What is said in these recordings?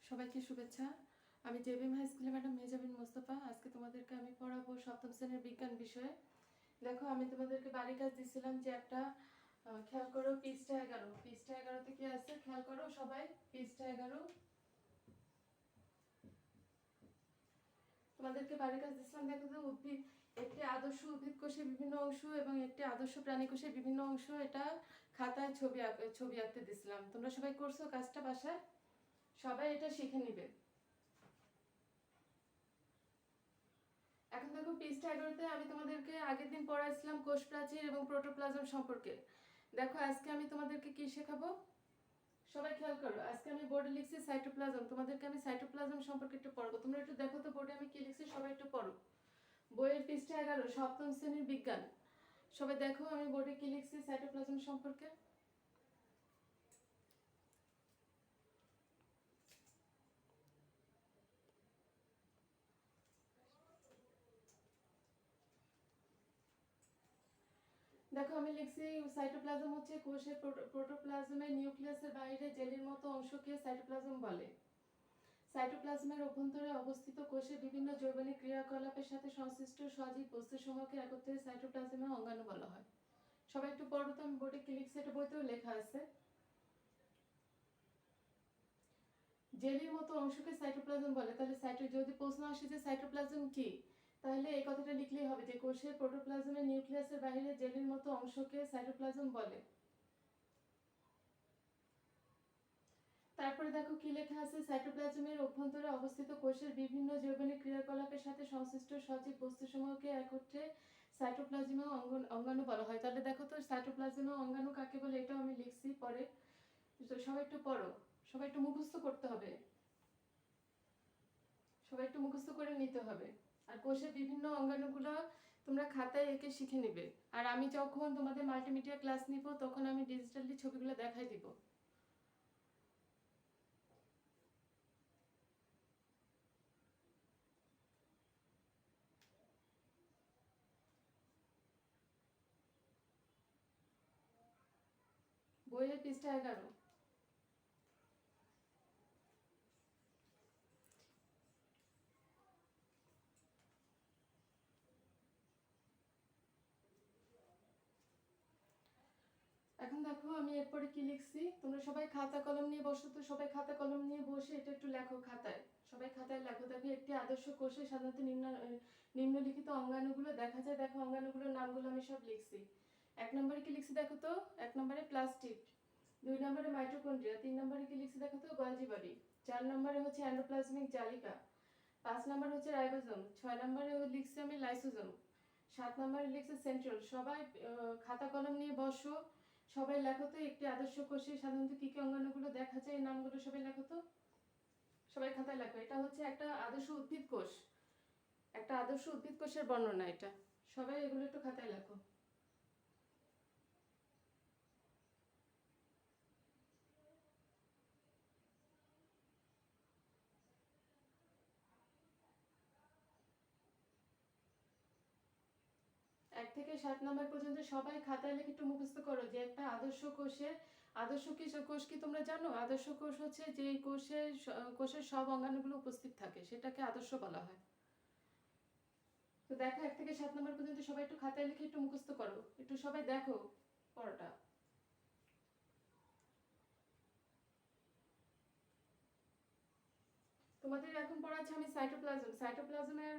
সবাইকে শুভেচ্ছা। আমি জেবিএম হাই স্কুলের ম্যাডাম মেহজাবিন মোস্তফা। আজকে তোমাদেরকে আমি পড়াবো সপ্তম শ্রেণীর বিজ্ঞান বিষয়ে। দেখো, আমি তোমাদেরকে বাড়ি কাজ দিছিলাম যে একটা খেয়াল করো পৃষ্ঠা 11। পৃষ্ঠা 11-তে কি আছে খেয়াল করো সবাই। পৃষ্ঠা 11 তোমাদেরকে বাড়ি কাজ দিছিলাম। দেখো তো, উদ্ভিদ একটি আদর্শ উদ্ভিদ কোষের বিভিন্ন অংশ এবং একটি আদর্শ প্রাণী কোষের বিভিন্ন অংশ, এটা খাতায় ছবি আঁকতে দিছিলাম। তোমরা সবাই করছো কাজটা বাসায়? সবাই এটা শিখে নিবে। এখন দেখো, পৃষ্ঠা 11-তে আমি তোমাদেরকে আগের দিন পড়াইছিলাম কোষ প্রাচীর এবং প্রোটোপ্লাজম সম্পর্কে। দেখো, আজকে আমি তোমাদেরকে কি শেখাবো সবাই খেয়াল করো। আজকে আমি বোর্ডে লিখছি সাইটোপ্লাজম। তোমাদেরকে আমি সাইটোপ্লাজম সম্পর্কে একটু পড়বো। তোমরা একটু দেখো তো বোর্ডে আমি কি লিখছি, সবাই একটু পড়ো। বইয়ের পৃষ্ঠা 11, সপ্তম শ্রেণীর বিজ্ঞান। সবাই দেখো আমি বোর্ডে কি লিখছি সাইটোপ্লাজম সম্পর্কে। দেখো, আমি লিখছি সাইটোপ্লাজম হচ্ছে কোষের প্রোটোপ্লাজমের নিউক্লিয়াসের বাইরে জেলির মতো অংশকে সাইটোপ্লাজম বলে। সাইটোপ্লাজমের অভ্যন্তরে অবস্থিত কোষের বিভিন্ন জৈবনিক ক্রিয়াকলাপের সাথে সংশ্লিষ্ট সজীব বস্তুসমূহকে একত্রে সাইটোপ্লাজমের অঙ্গাণু বলা হয়। সবাই একটু পড়ো তো, আমি বোর্ডে কি লিখছি, এটা বইতেও লেখা আছে। জেলির মতো অংশকে সাইটোপ্লাজম বলে। তাহলে যদি প্রশ্ন আসে যে সাইটোপ্লাজম কি, তাহলে এই কথাটা লিখলেই হবে যে কোষের প্রোটোপ্লাজমের নিউক্লিয়াসের বাইরে জেলির মতো অংশকে সাইটোপ্লাজম বলে। তারপরে দেখো কি লেখা আছে, সাইটোপ্লাজমের অভ্যন্তরে অবস্থিত কোষের বিভিন্ন জৈবনিক ক্রিয়াকলাপের সাথে সংশ্লিষ্ট সজীব বস্তুসমূহকে একত্রে সাইটোপ্লাজমীয় অঙ্গাণু বলা হয়। তাহলে দেখো তো, সাইটোপ্লাজমীয় অঙ্গাণু কাকে বলে এটাও আমি লিখছি পরে। সবাই একটু পড়ো, সবাই একটু মুখস্থ করতে হবে, সবাই একটু মুখস্থ করে নিতে হবে। আর কোষের বিভিন্ন অঙ্গাণুগুলো তোমরা খাতায় এঁকে শিখে নিবে। আর আমি যখন তোমাদের মাল্টিমিডিয়া ক্লাস নিব, তখন আমি ডিজিটালি ছবিগুলো দেখাই দিব। বইয়ের পৃষ্ঠা 11। এখন দেখো আমি এরপরে কি লিখছি, তোমরা সবাই খাতা কলম নিয়ে বসো তো। সবাই খাতা কলম নিয়ে বসে এটা একটু লেখো খাতায়। সবাই খাতায় লেখো। দেখো, একটি আদর্শ কোষে সাধারণত নিম্নলিখিত অঙ্গাণুগুলো দেখা যায়। দেখো, অঙ্গাণুগুলোর নামগুলো আমি সব লিখছি। 1 নম্বরে কি লিখছি দেখো তো। 1 নম্বরে প্লাস্টিড, 2 নম্বরে মাইটোকন্ড্রিয়া, 3 নম্বরে কি লিখছি দেখো তো, গলজি বডি, 4 নম্বরে হচ্ছে এন্ডোপ্লাজমিক জালিকা, 5 নম্বরে হচ্ছে রাইবোজোম, 6 নম্বরে লিখছি আমি লাইসোজোম, 7 নম্বরে লিখছি সেন্ট্রিওল। সবাই খাতা কলম নিয়ে বসো। সবাই লেখো তো, একটি আদর্শ কোষে সাধারণত কি কি অঙ্গাণুগুলো দেখা যায় এই নামগুলো সবাই লেখো তো। সবাই খাতায় লেখো। এটা হচ্ছে একটা আদর্শ উদ্ভিদ কোষ, একটা আদর্শ উদ্ভিদ কোষের বর্ণনা এটা। সবাই এগুলো একটু খাতায় লেখো। এক থেকে 7 নম্বর পর্যন্ত সবাই খাতায় লিখে একটু মুখস্থ করো যে একটা আদর্শ কোষের আদর্শ কোষ কি তোমরা জানো? আদর্শ কোষ হচ্ছে যে কোষের সব অঙ্গাণুগুলো উপস্থিত থাকে, সেটাকে আদর্শ বলা হয়। তো দেখো, 1 থেকে 7 নম্বর পর্যন্ত সবাই একটু খাতায় লিখে একটু মুখস্থ করো। একটু সবাই দেখো পড়াটা। তোমাদের এখন পড়াচ্ছি আমি সাইটোপ্লাজম। সাইটোপ্লাজমের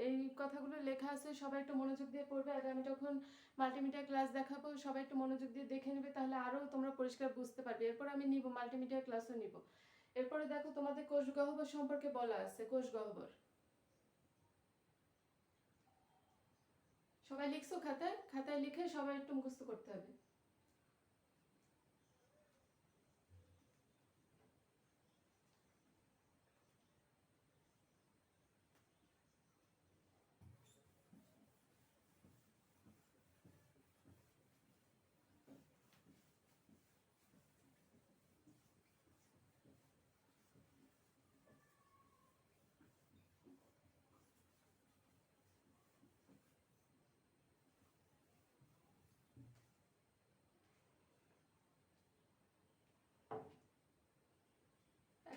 এই কথাগুলো লেখা আছে, সবাই একটু মনোযোগ দিয়ে পড়বে। আর আমি যখন মাল্টিমিডিয়া ক্লাস দেখাবো, সবাই একটু মনোযোগ দিয়ে দেখে নেবে, তাহলে আরও তোমরা পরিষ্কার বুঝতে পারবে। এরপর আমি নিব মাল্টিমিডিয়া ক্লাসও নিব। এরপরে দেখো, তোমাদের কোষ গহ্বর সম্পর্কে বলা আছে। কোষ গহ্বর সবাই লিখছো খাতায়? খাতায় লিখে সবাই একটু মুখস্থ করতে হবে।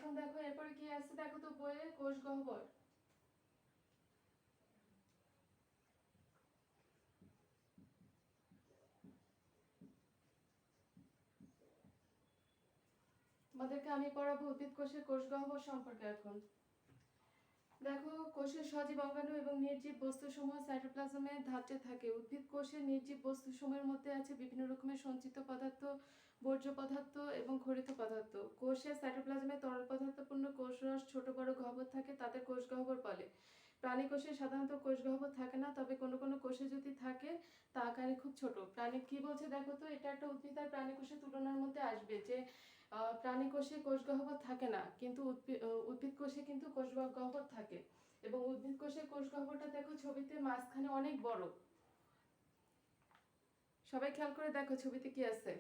এখন দেখো এরপরে কি আছে দেখো তো বইয়ে, কোষ গহ্বর। তোমাদেরকে আমি পড়াবো উদ্ভিদ কোষের কোষ গহ্বর সম্পর্কে। এখন দেখো, কোষের সজীব অঙ্গাণু এবং নির্জীব বস্তুসমূহ সাইটোপ্লাজমে ধাত্রে থাকে। উদ্ভিদ কোষের নির্জীব বস্তুসমূহের মধ্যে আছে বিভিন্ন রকমের সঞ্চিত পদার্থ, বর্জ্য পদার্থ এবং খরিত পদার্থ। কোষের সাইটোপ্লাজমে তরল পদার্থপূর্ণ কোষরস ছোট বড় গহ্বর থাকে, তাদের কোষ গহ্বর বলে। প্রাণী কোষে সাধারণত কোষ গহ্বর থাকে না, তবে কোনো কোনো কোষে যদি থাকে তা আকারে খুব ছোট। প্রাণী কি বলছে দেখো তো, এটা একটা উদ্ভিদ আর প্রাণী কোষের তুলনার মধ্যে আসবে যে প্রাণী কোষে কোষ গহ্বর থাকে না, কিন্তু উদ্ভিদ কোষে কিন্তু কোষ গহ্বর থাকে। এবং উদ্ভিদ কোষের কোষ গহ্বরটা দেখো ছবিতে মাঝখানে অনেক বড়। সবাই খেয়াল করে দেখো ছবিতে কি আছে।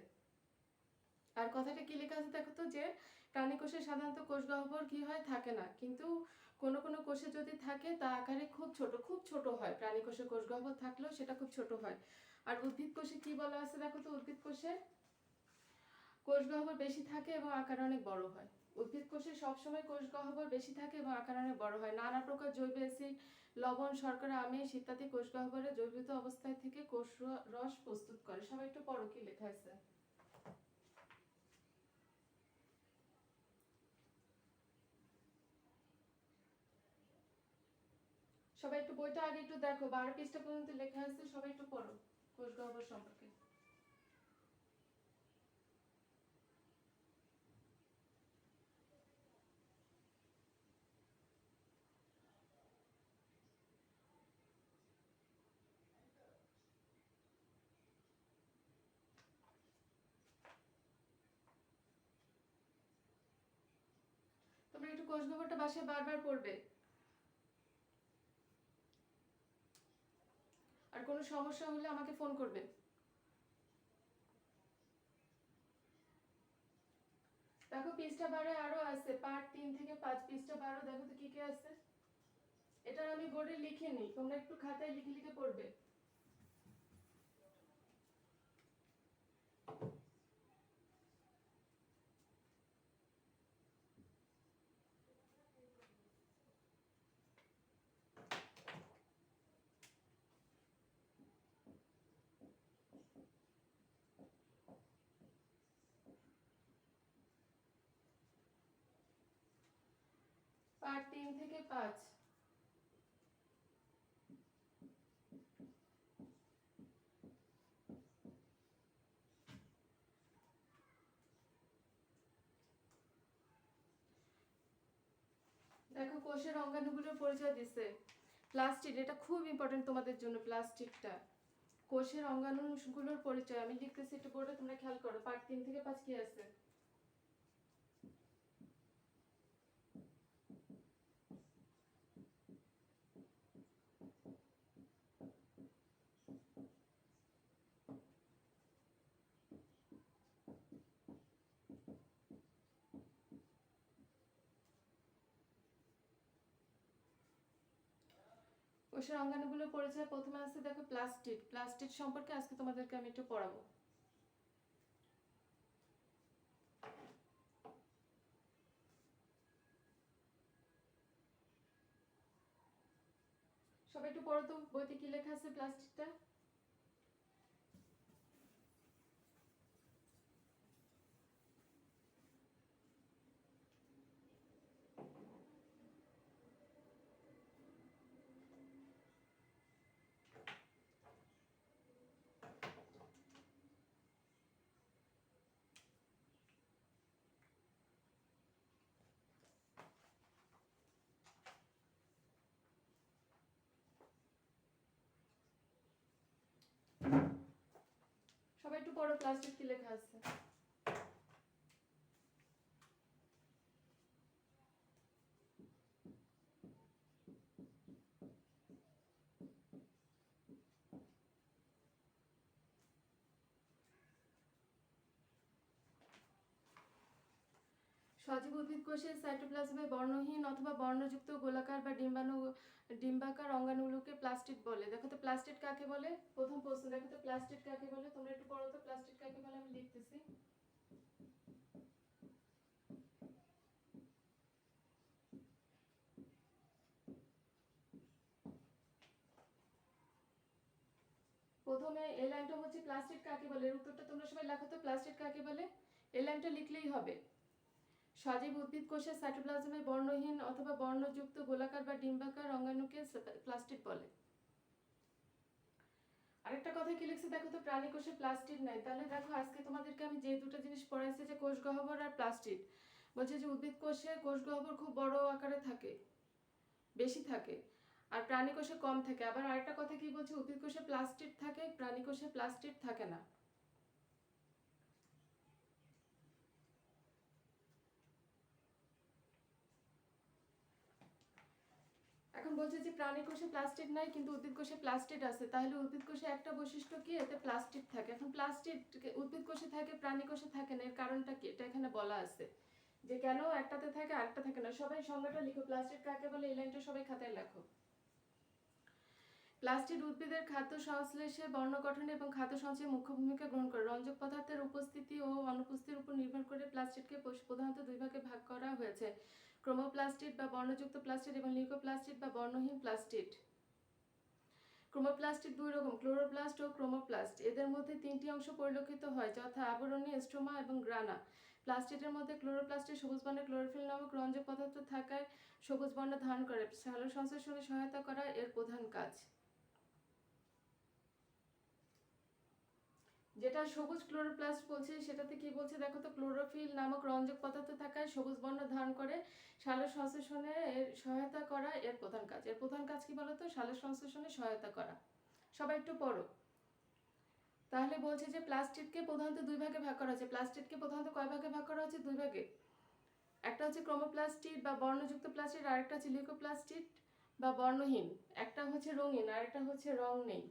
আর কথাটা কি লেখা আছে দেখো তো, যে প্রাণী কোষে সাধারণত কোষ গহ্বর কি হয়, থাকে না, কিন্তু কোনো কোনো কোষে যদি থাকে তা আকারে খুব ছোট হয়। প্রাণী কোষে কোষ গহ্বর থাকলেও সেটা খুব ছোট হয়। আর উদ্ভিদ কোষে কি বলা আছে দেখো তো, উদ্ভিদ কোষে কোষ গহ্বর বেশি থাকে এবং আকার অনেক বড় হয়। উদ্ভিদ কোষে সবসময় কোষ গহ্বর বেশি থাকে এবং আকার অনেক বড় হয়। নানা প্রকার জৈব অ্যাসিড, লবণ, শর্করা, আমিষ ইত্যাদি কোষ গহ্বরে দ্রবীভূত অবস্থায় থেকে কোষ রস প্রস্তুত করে। সবাই একটু পড়ো কি লেখা আছে। সবাই একটু বইটা আগে একটু দেখো, 12 পৃষ্ঠা পর্যন্ত লেখা আছে, সবাই একটু পড়ো কোষ গহ্বর সম্পর্কে। তোমরা একটু কোষ গহ্বরটা বাসায় বারবার পড়বে। আর কোনো সমস্যা হলে আমাকে ফোন করবে। দেখো পৃষ্ঠা 12 আরো আছে, পার্ট 3 থেকে 5, পৃষ্ঠা 12 দেখো তো কি কি আছে। এটা আমি বোর্ডে লিখে নিই, তোমরা একটু খাতায় লিখে লিখে পড়বে। পার্ট 3 থেকে 5। দেখো কোষের অঙ্গাণুগুলোর পরিচয় দিছে। প্লাস্টিড, এটা খুব ইম্পর্টেন্ট তোমাদের জন্য, প্লাস্টিডটা। কোষের অঙ্গাণুগুলোর পরিচয় আমি লিখতেছি একটু বোর্ডে, তোমরা খেয়াল করো। পার্ট 3 থেকে 5 কি আছে। কোষের অঙ্গাণুগুলোর পরিচয় প্রথমে আছে দেখো প্লাস্টিড। প্লাস্টিড সম্পর্কে আজকে তোমাদেরকে আমি একটু পড়াবো। সবাই একটু পড়ো তো, বইতে কি লেখা আছে প্লাস্টিডটা। সবাই একটু পড়ো প্লাস্টিড কি লেখা আছে। সজীব উদ্ভিদ কোষের সাইটোপ্লাজমে বর্ণহীন অথবা বর্ণযুক্ত গোলাকার বা ডিম্বাকার অঙ্গাণুগুলোকে প্লাস্টিড বলে। দেখো তো প্লাস্টিড কাকে বলে, প্রথম প্রশ্ন। দেখো তো প্লাস্টিড কাকে বলে, তোমরা একটু পড়ো তো প্লাস্টিড কাকে বলে, আমি লিখতেছি। প্রথমে এই লাইনটা হচ্ছে প্লাস্টিড কাকে বলে, এর উত্তরটা তোমরা সবাই লেখো তো, প্লাস্টিড কাকে বলে। এই লাইনটা লিখলেই হবে। সজীব উদ্ভিদ কোষের সাইটোপ্লাজমে বর্ণহীন অথবা বর্ণযুক্ত গোলাকার বা ডিম্বাকার অঙ্গাণুকে প্লাস্টিড বলে। আরেকটা কথা কি লিখছে দেখো তো, প্রাণী কোষে প্লাস্টিড নাই। তাহলে দেখো আজকে তোমাদেরকে আমি যে দুটো জিনিস পড়াইছি, যে কোষ গহ্বর আর প্লাস্টিড, বলছে যে উদ্ভিদ কোষে কোষ গহ্বর খুব বড় আকারে থাকে, বেশি থাকে, আর প্রাণী কোষে কম থাকে। আবার আরেকটা কথা কি বলছে, উদ্ভিদ কোষে প্লাস্টিড থাকে, প্রাণী কোষে প্লাস্টিড থাকে না। এখন বলছে যে প্রাণী কোষে প্লাস্টিড নাই কিন্তু উদ্ভিদ কোষে প্লাস্টিড আছে, তাহলে উদ্ভিদ কোষে একটা বৈশিষ্ট্য কি, এতে প্লাস্টিড থাকে। এখন প্লাস্টিড উদ্ভিদ কোষে থাকে, প্রাণী কোষে থাকে না, এর কারণটা কি, এটা এখানে বলা আছে যে কেন একটাতে থাকে আরেকটা থাকে না। সবাই সংজ্ঞাটা লিখো, প্লাস্টিড কাকে বলে, এই লাইনটা সবাই খাতায় লেখো। প্লাস্টিড উদ্ভিদের খাদ্য সংশ্লেষে, বর্ণ গঠনে এবং খাদ্য সঞ্চয়ে মুখ্য ভূমিকা গ্রহণ করে। রঞ্জক পদার্থের উপস্থিতি ও অনুপস্থিতির উপর নির্ভর করে প্লাস্টিডকে প্রধানত দুই ভাগে ভাগ করা হয়েছে, ক্রোমোপ্লাস্টিড বা বর্ণযুক্ত প্লাস্টিড এবং লিউকোপ্লাস্টিড বা বর্ণহীন প্লাস্টিড। ক্রোমোপ্লাস্টিড দুই রকম, ক্লোরোপ্লাস্ট ও ক্রোমোপ্লাস্ট। এদের মধ্যে তিনটি অংশ পরিলক্ষিত হয়, যথা আবরণী, স্ট্রোমা এবং গ্রানা। প্লাস্টিডের মধ্যে ক্লোরোপ্লাস্টে সবুজ বর্ণের ক্লোরোফিল নামক রঞ্জক পদার্থ থাকায় সবুজ বর্ণ ধারণ করে, সালোক সংশ্লেষণে সহায়তা করা এর প্রধান কাজ। যেটা সবুজ ক্লোরোপ্লাস্ট বলছে সেটাতে কি বলছে দেখো তো, ক্লোরোফিল নামক রঞ্জক পদার্থ থাকায় সবুজ বর্ণ ধারণ করে, সালোক সংশ্লেষণে সহায়তা করা এর প্রধান কাজ। এর প্রধান কাজ কি বলতো, সালোক সংশ্লেষণে সহায়তা করা। সবাই একটু পড়ো। তাহলে বলছে যে প্লাস্টিডকে প্রধানত দুই ভাগে ভাগ করা হয়েছে। প্লাস্টিডকে প্রধানত কয় ভাগে ভাগ করা হয়েছে, দুই ভাগে। একটা হচ্ছে ক্রোমোপ্লাস্টিড বা বর্ণযুক্ত প্লাস্টিড, আর একটা হচ্ছে লিউকোপ্লাস্টিড বা বর্ণহীন। একটা হচ্ছে রঙিন আর একটা হচ্ছে রং নেই।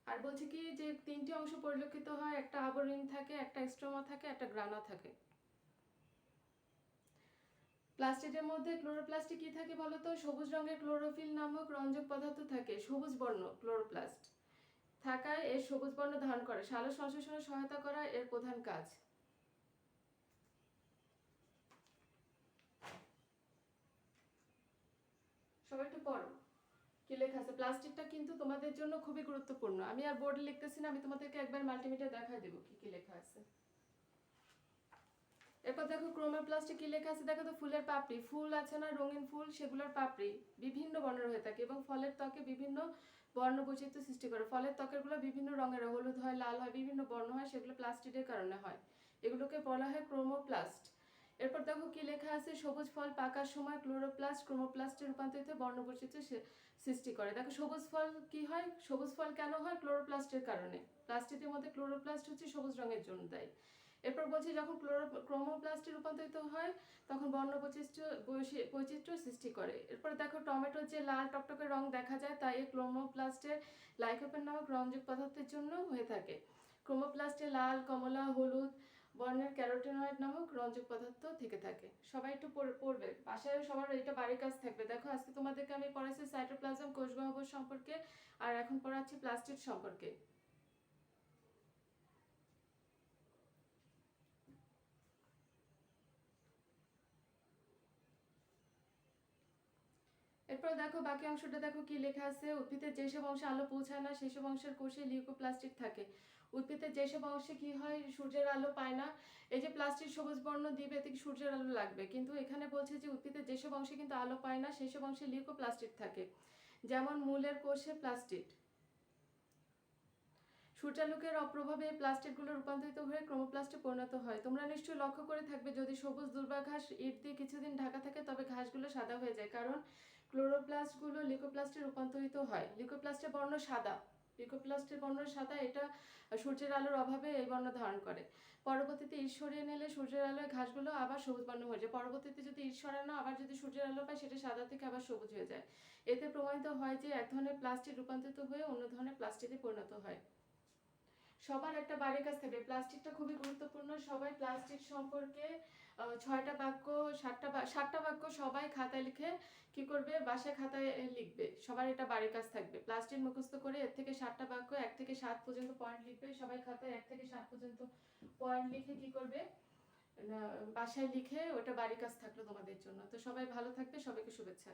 আর বলছে কি যে তিনটি অংশ পরিলক্ষিত হয়, একটা আবরণী থাকে, একটা স্ট্রোমা থাকে, একটা গ্রানা থাকে। প্লাস্টিডের মধ্যে ক্লোরোপ্লাস্টে কি থাকে বলতো, সবুজ রঙের ক্লোরোফিল নামক রঞ্জক পদার্থ থাকে, সবুজ বর্ণ ক্লোরোপ্লাস্ট থাকায় এর সবুজ বর্ণ ধারণ করে, সালোক সংশ্লেষণে সহায়তা করা এর প্রধান কাজ। সবাই একটু পড়ো কি লেখা আছে। প্লাস্টিকটা কিন্তু তোমাদের জন্য খুবই গুরুত্বপূর্ণ। আমি আর বোর্ডে লিখতেছি না, আমি তোমাদেরকে একবার মাল্টিমিডিয়া দেখাই দেবো কি কি লেখা আছে। এরপর দেখো ক্রোমোপ্লাস্টে কি লেখা আছে দেখো তো, ফুলের পাপড়ি, ফুল আছে না রঙিন ফুল, সেগুলোর পাপড়ি বিভিন্ন বর্ণের হয়ে থাকে এবং ফলের ত্বকে বিভিন্ন বর্ণ বৈচিত্র্য সৃষ্টি করে। ফলের ত্বকের গুলো বিভিন্ন রঙের, হলুদ হয়, লাল হয়, বিভিন্ন বর্ণ হয়, সেগুলো প্লাস্টিডের কারণে হয়। এগুলোকে বলা হয় ক্রোমোপ্লাস্ট। এরপর দেখো কি লেখা আছে, সবুজ ফল পাকার সময় ক্লোরোপ্লাস্ট ক্রোমোপ্লাস্টে রূপান্তরিত বর্ণ বৈচিত্র্য সৃষ্টি করে। দেখো সবুজ ফল কি হয়, সবুজ ফল কেন হয়, ক্লোরোপ্লাস্টের কারণে। প্লাস্টিডের মধ্যে ক্লোরোপ্লাস্ট হচ্ছে সবুজ রঙের জন্য দেয়। এরপর বলছি যখন ক্রোমোপ্লাস্টে রূপান্তরিত হয় তখন বর্ণ বৈচিত্র্য সৃষ্টি করে। এরপর দেখো টমেটোর যে লাল টকটকে রং দেখা যায় তা এই ক্রোমোপ্লাস্টের লাইকোপেন নামক রঞ্জক পদার্থের জন্য হয়ে থাকে। ক্রোমোপ্লাস্টে লাল, কমলা, হলুদ বর্ণের ক্যারোটিনয়েড নামক রঞ্জক পদার্থ থেকে থাকে। সবাই একটু পড়বে, বাসায় সবার এটা বাড়ির কাজ থাকবে। দেখো আজকে তোমাদেরকে আমি পড়াইছি সাইটোপ্লাজম কোষ গহ্বর সম্পর্কে, আর এখন পড়াচ্ছি প্লাস্টিড সম্পর্কে। এরপর দেখো বাকি অংশটা দেখো কি লেখা আছে, উদ্ভিদের যেসব অংশে আলো পৌঁছায় না সেসব অংশের কোষে লিউকোপ্লাস্টিক থাকে। উদ্ভিদের যেসব অংশে কি হয়, সূর্যের আলো পায় না, এই যে প্লাস্টিক সবুজ বর্ণ দিবে এতে সূর্যের আলো লাগবে, কিন্তু এখানে বলছে যে উদ্ভিদের যেসব অংশে কিন্তু আলো পায় না সেসব অংশে লিউকোপ্লাস্টিক থাকে, যেমন মূলের কোষে প্লাস্টিড। সূর্যালোকের অপ্রভাবে এই প্লাস্টিকগুলো রূপান্তরিত হয়ে ক্রোমোপ্লাস্টে পরিণত হয়। তোমরা নিশ্চয়ই লক্ষ্য করে থাকবে যদি সবুজ দুর্বা ঘাস ইট দিয়ে কিছুদিন ঢাকা থাকে তবে ঘাসগুলো সাদা হয়ে যায়, কারণ ক্লোরোপ্লাস্টগুলো লিউকোপ্লাস্টে রূপান্তরিত হয়। লিউকোপ্লাস্টের বর্ণ সাদা, লিউকোপ্লাস্টের বর্ণ সাদা, এটা সূর্যের আলোর অভাবে এই বর্ণ ধারণ করে। পরবর্তীতে ঈদ সরিয়ে নিলে সূর্যের আলোয় ঘাসগুলো আবার সবুজ বর্ণ হয়ে যায়। পরবর্তীতে যদি ঈদ সরানো আবার যদি সূর্যের আলো পায় সেটা সাদা থেকে আবার সবুজ হয়ে যায়। এতে প্রমাণিত হয় যে এক ধরনের প্লাস্টিক রূপান্তরিত হয়ে অন্য ধরনের প্লাস্টিকে পরিণত হয়। সবার একটা বাড়ির কাছ থেকে, প্লাস্টিকটা খুবই গুরুত্বপূর্ণ। সবাই প্লাস্টিক সম্পর্কে 6টা বাক্য 7টা বাক্য সবাই খাতায় লিখে কি করবে, বাসায় খাতায় লিখবে। সবার এটা বাড়ির কাজ থাকবে। প্লাস্টিক মুখস্থ করে এর থেকে 7টা বাক্য 1 থেকে 7 পর্যন্ত পয়েন্ট লিখবে। সবাই খাতায় 1 থেকে 7 পর্যন্ত পয়েন্ট লিখে কি করবে, বাসায় লিখে ওটা বাড়ির কাজ থাকলো তোমাদের জন্য। তো সবাই ভালো থাকবে, সবাইকে শুভেচ্ছা।